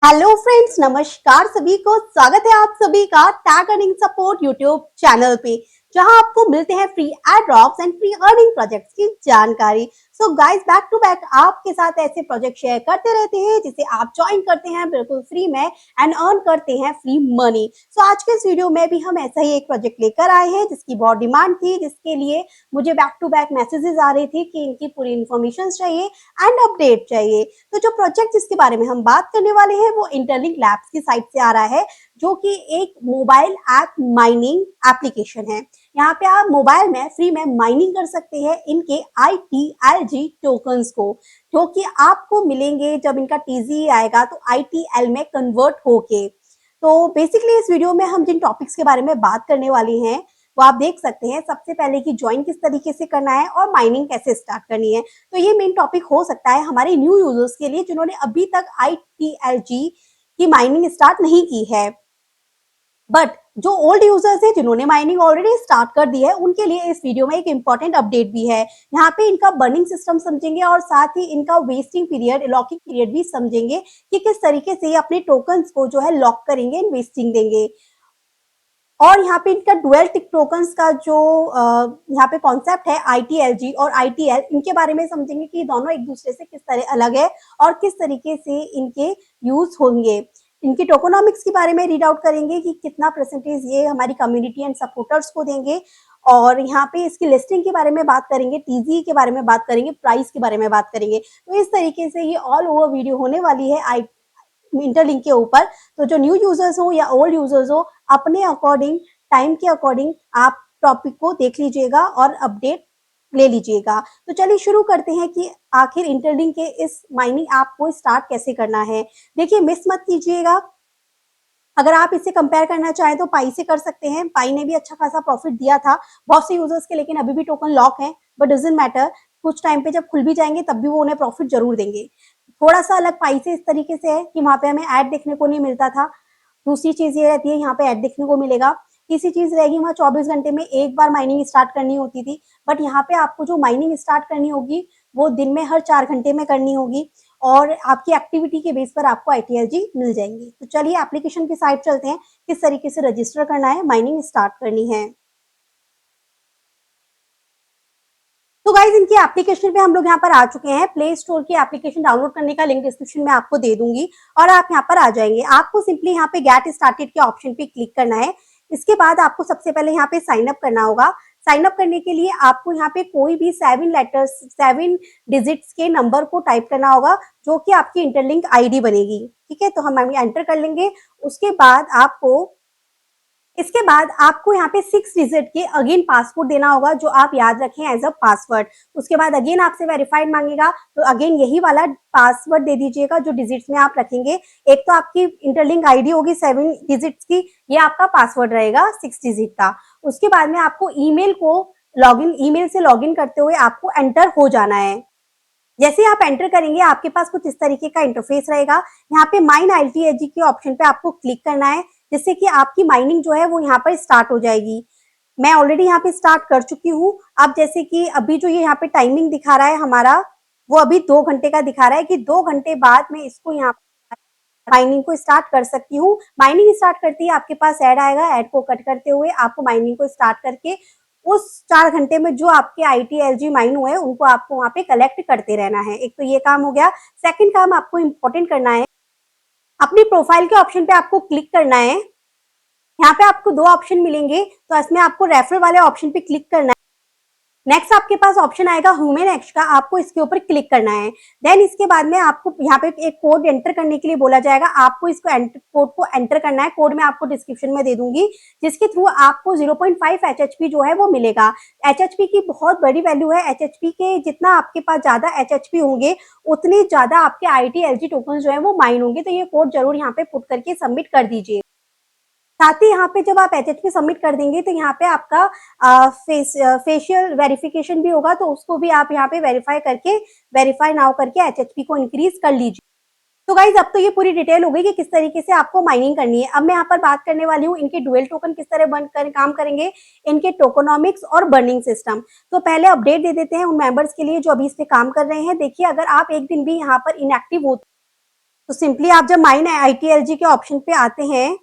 Hello friends, नमस्कार सभी को। स्वागत है आप सभी का tag earning support YouTube channel पे, जहां आपको मिलते हैं free ad drops and free earning projects की जानकारी। So guys, back to back आपके साथ ऐसे प्रोजेक्ट शेयर करते रहते हैं जिसे आप ज्वाइन करते हैं बिल्कुल फ्री में एंड अर्न करते हैं फ्री मनी। सो आज के इस वीडियो में भी हम ऐसा ही एक प्रोजेक्ट लेकर आए हैं जिसकी बहुत डिमांड थी, जिसके लिए मुझे बैक टू बैक मैसेजेस आ रहे थे कि इनकी पूरी इन्फॉर्मेशन चाहिए एंड अपडेट चाहिए। तो जो प्रोजेक्ट जिसके बारे में हम बात करने वाले हैं वो इंटरलिंक लैब्स की साइट से आ रहा है, जो कि एक मोबाइल ऐप माइनिंग एप्लीकेशन है। यहाँ पे आप मोबाइल में फ्री में माइनिंग कर सकते हैं इनके ITLG टोकन्स को, जो कि आपको मिलेंगे जब इनका TZE आएगा तो ITL में कन्वर्ट होके। तो बेसिकली इस वीडियो में हम जिन टॉपिक्स के बारे में बात करने वाले हैं वो आप देख सकते हैं। सबसे पहले कि ज्वाइन किस तरीके से करना है और माइनिंग कैसे स्टार्ट करनी है। तो ये मेन टॉपिक हो सकता है हमारे न्यू यूजर्स के लिए जिन्होंने अभी तक ITLG की माइनिंग स्टार्ट नहीं की है। बट जो ओल्ड यूजर्स हैं जिन्होंने माइनिंग ऑलरेडी स्टार्ट कर दी है, उनके लिए इस वीडियो में एक इंपॉर्टेंट अपडेट भी है। यहाँ पे इनका बर्निंग सिस्टम समझेंगे और साथ ही इनका वेस्टिंग पीरियड, लॉकिंग पीरियड भी समझेंगे कि किस तरीके से ये अपने टोकन्स को जो है लॉक करेंगे एंड वेस्टिंग देंगे। और यहाँ पे इनका डुअल टिक टोकन्स का जो यहाँ पे कॉन्सेप्ट है ITLG और ITL, इनके बारे में समझेंगे कि दोनों एक दूसरे से किस तरह अलग है और किस तरीके से इनके यूज होंगे। इनकी टोकोनॉमिक्स के बारे में रीड आउट करेंगे कि कितना परसेंटेज ये हमारी कम्युनिटी एंड सपोर्टर्स को देंगे। और यहाँ पे इसकी लिस्टिंग के बारे में बात करेंगे, TZE के बारे में बात करेंगे, प्राइस के बारे में बात करेंगे। तो इस तरीके से ये ऑल ओवर वीडियो होने वाली है इंटरलिंक के ऊपर। तो जो न्यू यूजर्स हो या ओल्ड यूजर्स हो, अपने अकॉर्डिंग, टाइम के अकॉर्डिंग आप टॉपिक को देख लीजिएगा और अपडेट ले लीजिएगा। तो चलिए शुरू करते हैं कि आखिर इंटरलिंक के इस माइनिंग ऐप को स्टार्ट कैसे करना है। देखिए, मिस मत कीजिएगा। अगर आप इसे कंपेयर करना चाहें तो पाई से कर सकते हैं। पाई ने भी अच्छा खासा प्रॉफिट दिया था बहुत से यूजर्स के, लेकिन अभी भी टोकन लॉक है। बट डजंट मैटर, कुछ टाइम पे जब खुल भी जाएंगे तब भी वो उन्हें प्रॉफिट जरूर देंगे। थोड़ा सा अलग पाई से इस तरीके से है कि वहां पे हमें ऐड देखने को नहीं मिलता था। दूसरी चीज ये रहती है, यहाँ पे ऐड देखने को मिलेगा। तीसरी चीज रहेगी, वहाँ 24 घंटे में एक बार माइनिंग स्टार्ट करनी होती थी। बट यहाँ पे आपको जो माइनिंग स्टार्ट करनी होगी वो दिन में हर 4 घंटे में करनी होगी और आपकी एक्टिविटी के बेस पर आपको ITLG मिल जाएंगी। तो चलिए एप्लीकेशन की साइड चलते हैं, किस तरीके से रजिस्टर करना है, माइनिंग स्टार्ट करनी है। तो गाइज, इनकी एप्लीकेशन पे हम लोग यहाँ पर आ चुके हैं। प्ले स्टोर की एप्लीकेशन डाउनलोड करने का लिंक डिस्क्रिप्शन में आपको दे दूंगी और आप यहाँ पर आ जाएंगे। आपको सिंपली यहाँ पे गेट स्टार्टेड के ऑप्शन पे क्लिक करना है। इसके बाद आपको सबसे पहले यहाँ पे साइन अप करना होगा। साइन अप करने के लिए आपको यहाँ पे कोई भी 7 डिजिट्स के नंबर को टाइप करना होगा, जो कि आपकी इंटरलिंक ID बनेगी। ठीक है, तो हम एंटर कर लेंगे। उसके बाद आपको इसके बाद आपको यहाँ पे 6 डिजिट के अगेन पासवर्ड देना होगा, जो आप याद रखें एज अ पासवर्ड। उसके बाद अगेन आपसे वेरीफाइड मांगेगा, तो अगेन यही वाला पासवर्ड दे दीजिएगा जो डिजिट्स में आप रखेंगे। एक तो आपकी इंटरलिंक ID होगी 7 डिजिट्स की, ये आपका पासवर्ड रहेगा 6 डिजिट का। उसके बाद में आपको ईमेल से लॉगिन करते हुए आपको एंटर हो जाना है। जैसे आप एंटर करेंगे आपके पास कुछ इस तरीके का इंटरफेस रहेगा। यहाँ पे माइन ITLG के ऑप्शन पे आपको क्लिक करना है, जिससे कि आपकी माइनिंग जो है वो यहाँ पर स्टार्ट हो जाएगी। मैं ऑलरेडी यहाँ पे स्टार्ट कर चुकी हूँ। अब जैसे कि अभी जो ये यहाँ पे टाइमिंग दिखा रहा है हमारा, वो अभी 2 घंटे का दिखा रहा है कि 2 घंटे बाद में इसको यहाँ माइनिंग को स्टार्ट कर सकती हूँ। माइनिंग स्टार्ट करते ही आपके पास ऐड आएगा। ऐड को कट करते हुए आपको माइनिंग को स्टार्ट करके उस 4 घंटे में जो आपके ITLG माइन हुए उनको आपको वहां पे कलेक्ट करते रहना है। एक तो ये काम हो गया। सेकंड काम आपको इंपॉर्टेंट करना है, अपनी प्रोफाइल के ऑप्शन पे आपको क्लिक करना है। यहाँ पे आपको 2 ऑप्शन मिलेंगे, तो इसमें आपको रेफर वाले ऑप्शन पे क्लिक करना है। नेक्स्ट आपके पास ऑप्शन आएगा ह्यूमन एक्स का, आपको इसके ऊपर क्लिक करना है। देन इसके बाद में आपको यहाँ पे एक कोड एंटर करने के लिए बोला जाएगा। आपको इसको कोड को एंटर करना है। कोड मैं आपको डिस्क्रिप्शन में दे दूंगी, जिसके थ्रू आपको 0.5 HHP जो है वो मिलेगा। HHP की बहुत बड़ी वैल्यू है। HHP के जितना आपके पास ज्यादा HHP होंगे उतने ज्यादा आपके ITLG टोकन जो है वो माइन होंगे। तो ये कोड जरूर यहाँ पे पुट करके सबमिट कर दीजिए। साथ ही यहाँ पे जब आप HHP सबमिट कर देंगे तो यहाँ पे आपका फेशियल वेरिफिकेशन भी होगा, तो उसको भी आप यहाँ पे वेरीफाई नाउ करके HHP को इंक्रीज कर लीजिए। तो गाइज, अब तो ये पूरी डिटेल हो गई कि किस तरीके से आपको माइनिंग करनी है। अब मैं यहाँ पर बात करने वाली हूँ इनके डुअल टोकन किस तरह काम करेंगे, इनके टोकोनॉमिक्स और बर्निंग सिस्टम। तो पहले अपडेट दे देते हैं उन मेंबर्स के लिए जो अभी इस पे काम कर रहे हैं। देखिए, अगर आप एक दिन भी यहाँ पर इनएक्टिव होते तो सिंपली आप जब माइन ITLG के ऑप्शन पे आते हैं,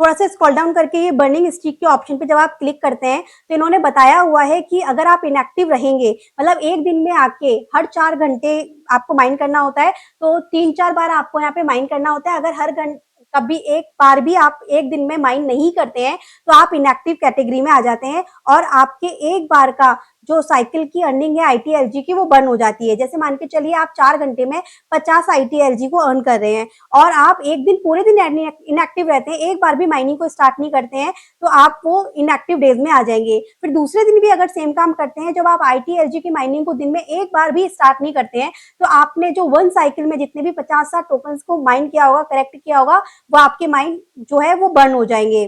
थोड़ा सा स्क्रॉल डाउन करके ये बर्निंग स्ट्रीक के ऑप्शन पे जब आप क्लिक करते हैं तो इन्होंने बताया हुआ है कि अगर आप इनएक्टिव रहेंगे, मतलब एक दिन में आके हर 4 घंटे आपको माइन करना होता है, तो 3-4 बार आपको यहाँ पे माइन करना होता है। अगर हर कभी एक बार भी आप एक दिन में माइन नहीं करते हैं तो आप इनएक्टिव कैटेगरी में आ जाते हैं और आपके एक बार का जो साइकिल की अर्निंग है ITLG की वो बर्न हो जाती है। जैसे मान के चलिए आप 4 घंटे में 50 ITLG को अर्न कर रहे हैं और आप एक दिन पूरे दिन इनएक्टिव रहते हैं, एक बार भी माइनिंग को स्टार्ट नहीं करते हैं, तो आप वो इनएक्टिव डेज में आ जाएंगे। फिर दूसरे दिन भी अगर सेम काम करते हैं, जब आप ITLG की माइनिंग को दिन में एक बार भी स्टार्ट नहीं करते हैं, तो आपने जो वन साइकिल में जितने भी 50-60 टोकन को माइन किया होगा, करेक्ट किया होगा, वो आपके माइन जो है वो बर्न हो जाएंगे।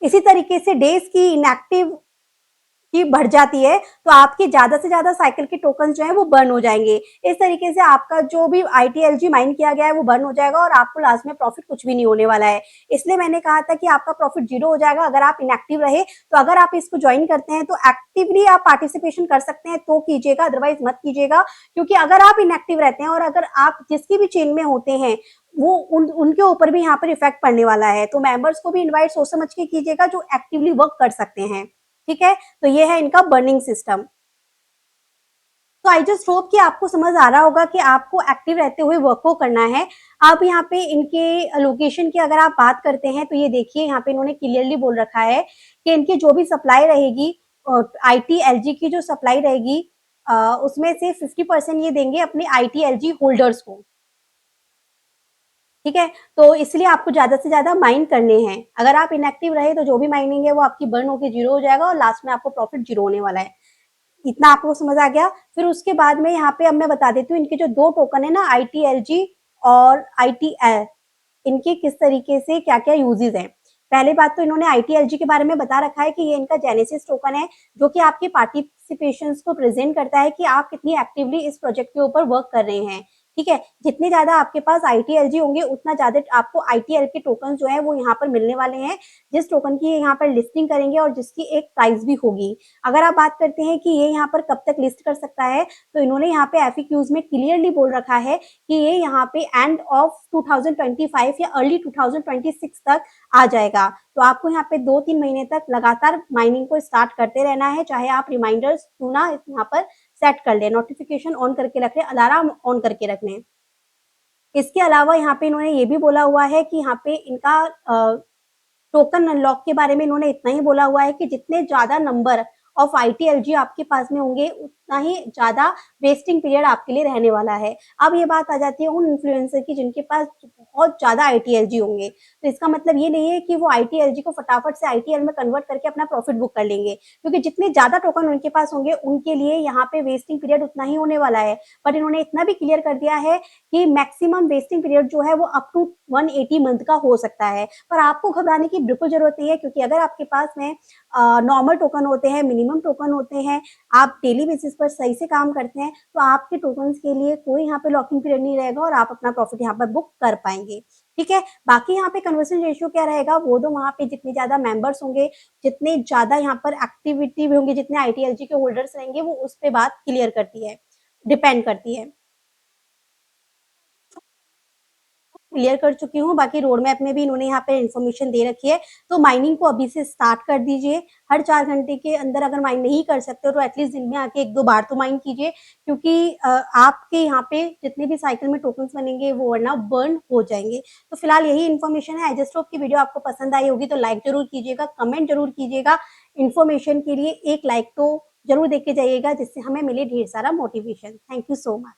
इसी तरीके से डेज की इनएक्टिव की बढ़ जाती है तो आपके ज्यादा से ज्यादा साइकिल के टोकन जो है वो बर्न हो जाएंगे। इस तरीके से आपका जो भी ITLG माइन किया गया है वो बर्न हो जाएगा और आपको लास्ट में प्रॉफिट कुछ भी नहीं होने वाला है। इसलिए मैंने कहा था कि आपका प्रॉफिट 0 हो जाएगा अगर आप इनएक्टिव रहे। तो अगर आप इसको ज्वाइन करते हैं तो एक्टिवली आप पार्टिसिपेशन कर सकते हैं तो कीजिएगा, अदरवाइज मत कीजिएगा, क्योंकि अगर आप इनएक्टिव रहते हैं और अगर आप जिसकी भी चेन में होते हैं वो उनके ऊपर भी यहाँ पर इफेक्ट पड़ने वाला है। तो मेंबर्स को भी इन्वाइट सोच समझ के कीजिएगा जो एक्टिवली वर्क कर सकते हैं। ठीक है, तो ये है इनका बर्निंग सिस्टम। तो आई जस्ट होप कि आपको समझ आ रहा होगा कि आपको एक्टिव रहते हुए वर्क को करना है। आप यहाँ पे इनके लोकेशन की अगर आप बात करते हैं तो ये देखिए यहाँ पे इन्होंने क्लियरली बोल रखा है कि इनकी जो भी सप्लाई रहेगी, ITLG की जो सप्लाई रहेगी, उसमें से 50% ये देंगे अपने ITLG होल्डर्स को। ठीक है, तो इसलिए आपको ज्यादा से ज्यादा माइन करने हैं। अगर आप इनएक्टिव रहे तो जो भी माइनिंग है वो आपकी बर्न होकर 0 हो जाएगा और लास्ट में आपको प्रॉफिट 0 होने वाला है। इतना आपको समझ आ गया। फिर उसके बाद में यहाँ पे अब मैं बता देती हूँ इनके जो 2 टोकन है ना, ITLG और ITL, इनके किस तरीके से क्या-क्या यूजेस हैं। पहली बात तो इन्होंने ITLG के बारे में बता रखा है कि ये इनका जेनेसिस टोकन है, जो कि आपके पार्टिसिपेशंस को प्रेजेंट करता है कि आप कितनी एक्टिवली इस प्रोजेक्ट के ऊपर वर्क कर रहे हैं। ठीक है, जितने ज्यादा आपके पास ITLG होंगे उतना ज्यादा आपको ITL के टोकन जो है वो यहाँ पर मिलने वाले हैं, जिस टोकन की यहाँ पर लिस्टिंग करेंगे और जिसकी एक प्राइस भी होगी। अगर आप बात करते हैं कि ये यहाँ पर कब तक लिस्ट कर सकता है, तो इन्होंने यहाँ पे FAQs में क्लियरली बोल रखा है कि ये यहाँ पे एंड ऑफ 2025 या अर्ली 2026 तक आ जाएगा। तो आपको यहाँ पे 2-3 महीने तक लगातार माइनिंग को स्टार्ट करते रहना है, चाहे आप रिमाइंडर्स क्यों ना यहाँ पर सेट कर ले, नोटिफिकेशन ऑन करके रख ले, अलार्म ऑन करके रख लें। इसके अलावा यहाँ पे इन्होंने ये भी बोला हुआ है कि यहाँ पे इनका टोकन अनलॉक के बारे में इन्होंने इतना ही बोला हुआ है कि जितने ज्यादा नंबर ऑफ ITLG आपके पास में होंगे उतना ही ज्यादा वेस्टिंग पीरियड आपके लिए रहने वाला है। अब ये बात आ जाती है उन इन्फ्लुएंसर की जिनके पास बहुत ज्यादा ITLG होंगे, तो इसका मतलब ये नहीं है कि वो ITLG को फटाफट से ITL में कन्वर्ट करके अपना प्रॉफिट बुक कर लेंगे, क्योंकि जितने ज्यादा टोकन उनके पास होंगे उनके लिए यहाँ पे वेस्टिंग पीरियड उतना ही होने वाला है। बट इन्होंने इतना भी क्लियर कर दिया है कि मैक्सिमम वेस्टिंग पीरियड जो है वो अप टू 180 मंथ का हो सकता है। पर आपको घबराने की बिल्कुल जरूरत नहीं है, क्योंकि अगर आपके पास में नॉर्मल टोकन होते हैं, मिनिमम टोकन होते हैं, आप डेली बेसिस पर सही से काम करते हैं, तो आपके टोकन्स के लिए कोई यहाँ पे लॉकिंग पीरियड नहीं रहेगा और आप अपना प्रॉफिट यहाँ पर बुक कर पाएंगे। ठीक है, बाकी यहाँ पे कन्वर्जन रेशियो क्या रहेगा, वो तो वहाँ पे जितने ज्यादा मेंबर्स होंगे, जितने ज्यादा यहाँ पर एक्टिविटी भी होंगे, जितने ITLG के होल्डर्स रहेंगे, वो उस पर बात क्लियर करती है, डिपेंड करती है। क्लियर कर चुकी हूँ, बाकी रोड मैप में भी इन्होंने यहाँ पे इन्फॉर्मेशन दे रखी है। तो माइनिंग को अभी से स्टार्ट कर दीजिए। हर 4 घंटे के अंदर अगर माइन नहीं कर सकते हो तो एटलीस्ट दिन में आके 1-2 बार तो माइन कीजिए, क्योंकि आपके यहाँ पे जितने भी साइकिल में टोकन्स बनेंगे वो वरना बर्न हो जाएंगे। तो फिलहाल यही इन्फॉर्मेशन है। आई जस्ट होप की वीडियो आपको पसंद आई होगी, तो लाइक जरूर कीजिएगा, कमेंट जरूर कीजिएगा। इन्फॉर्मेशन के लिए एक लाइक तो जरूर देके जाइएगा, जिससे हमें मिले ढेर सारा motivation. Thank you so much.